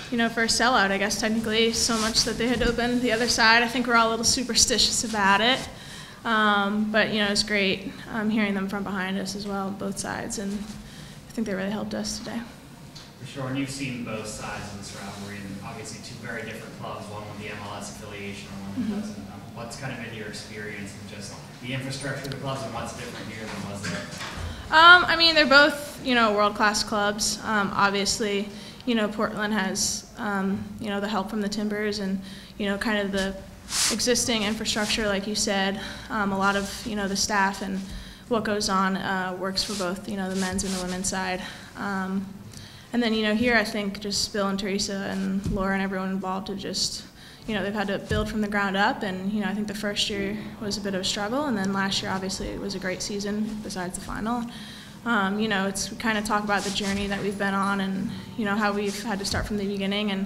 for a sellout, I guess, technically, so much that they had to open the other side. I think we're all a little superstitious about it. But, it's great hearing them from behind us as well, both sides, and I think they really helped us today. For sure, and you've seen both sides of this rivalry, and obviously two very different clubs, one with the MLS affiliation and one that doesn't. What's kind of been your experience in just the infrastructure of the clubs, and what's different here than was there? I mean, they're both, world-class clubs. Obviously, Portland has, the help from the Timbers and, kind of the existing infrastructure, like you said. A lot of, the staff and what goes on works for both, the men's and the women's side. And then, here I think just Bill and Teresa and Laura and everyone involved have just, they've had to build from the ground up. And, I think the first year was a bit of a struggle. And then last year, obviously, it was a great season besides the final. It's we kind of talk about the journey that we've been on and, how we've had to start from the beginning. And,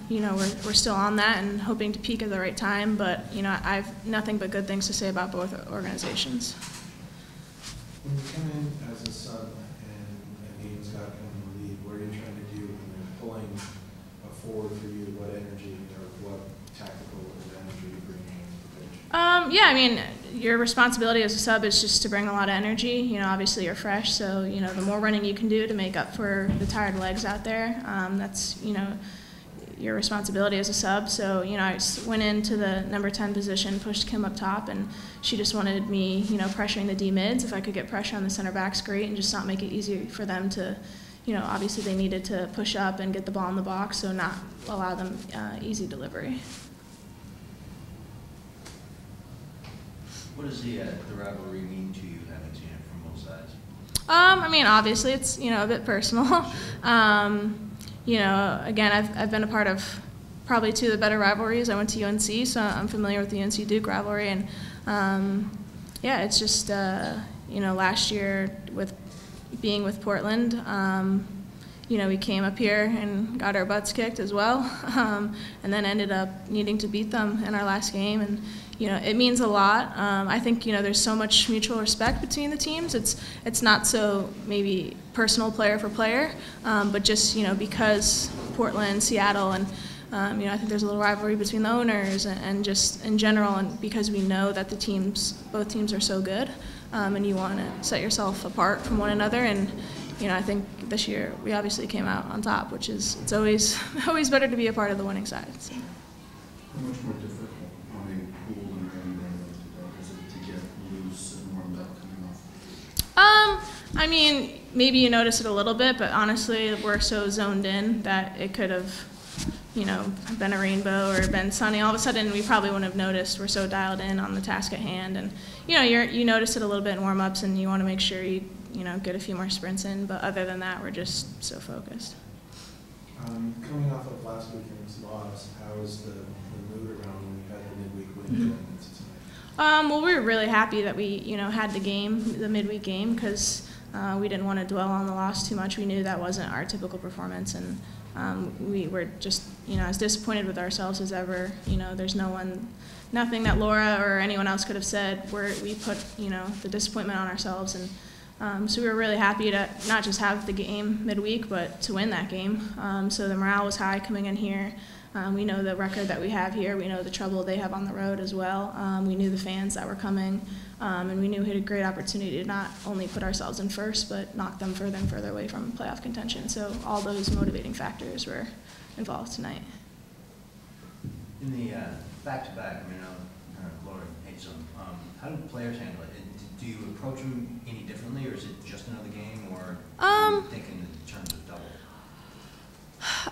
we're still on that and hoping to peak at the right time. But, I have nothing but good things to say about both organizations. When you come in as a sub and a game's got kind of a lead, what are you trying to do when they're pulling forward for you? What energy or what tactical energy you bring in the pitch? Yeah, I mean, your responsibility as a sub is just to bring a lot of energy. Obviously you're fresh, so, the more running you can do to make up for the tired legs out there, that's, your responsibility as a sub. So, I just went into the number 10 position, pushed Kim up top, and she just wanted me, pressuring the D-mids. If I could get pressure on the center backs, great, and just not make it easy for them to, obviously they needed to push up and get the ball in the box, so not allow them easy delivery. What does the rivalry mean to you, having seen it from both sides? I mean, obviously it's, a bit personal. Again, I've been a part of probably two of the better rivalries. I went to UNC, so I'm familiar with the UNC Duke rivalry, and yeah, it's just last year with being with Portland, we came up here and got our butts kicked as well, and then ended up needing to beat them in our last game, and it means a lot. I think there's so much mutual respect between the teams. It's not so maybe personal player for player, but just because Portland, Seattle, and I think there's a little rivalry between the owners and just in general, and because we know that both teams are so good, and you want to set yourself apart from one another. And I think this year we obviously came out on top, which is it's always better to be a part of the winning side. So. How much more difficult on a pool and is it to get loose and warmed up coming off? I mean, maybe you notice it a little bit, but honestly, we're so zoned in that it could have, been a rainbow or been sunny. All of a sudden, we probably wouldn't have noticed. We're so dialed in on the task at hand, and you notice it a little bit in warm-ups, and you want to make sure you get a few more sprints in. But other than that, we're just so focused. Coming off of last weekend's loss, how was the mood around when you had the midweek win going into tonight? Well, we were really happy that we, had the midweek game, because we didn't want to dwell on the loss too much. We knew that wasn't our typical performance, and we were just, as disappointed with ourselves as ever. There's nothing that Laura or anyone else could have said where we put, the disappointment on ourselves, and so we were really happy to not just have the game midweek, but to win that game. So the morale was high coming in here. We know the record that we have here. We know the trouble they have on the road as well. We knew the fans that were coming, and we knew we had a great opportunity to not only put ourselves in first, but knock them further and further away from playoff contention. So all those motivating factors were involved tonight. In the back-to-back, Laura hates them. How do players handle it? Do you approach them any differently, or is it just another game, or are you thinking in terms of double?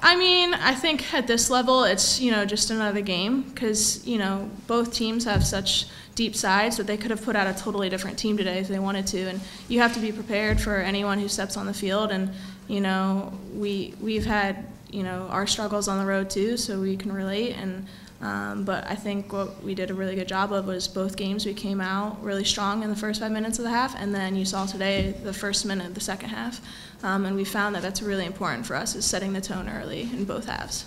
I mean, I think at this level it's, just another game, because, both teams have such deep sides that they could have put out a totally different team today if they wanted to, and you have to be prepared for anyone who steps on the field, and, we've had, our struggles on the road too, so we can relate, and but I think what we did a really good job of was both games we came out really strong in the first 5 minutes of the half, and then you saw today the first minute of the second half. And we found that that's really important for us, is setting the tone early in both halves.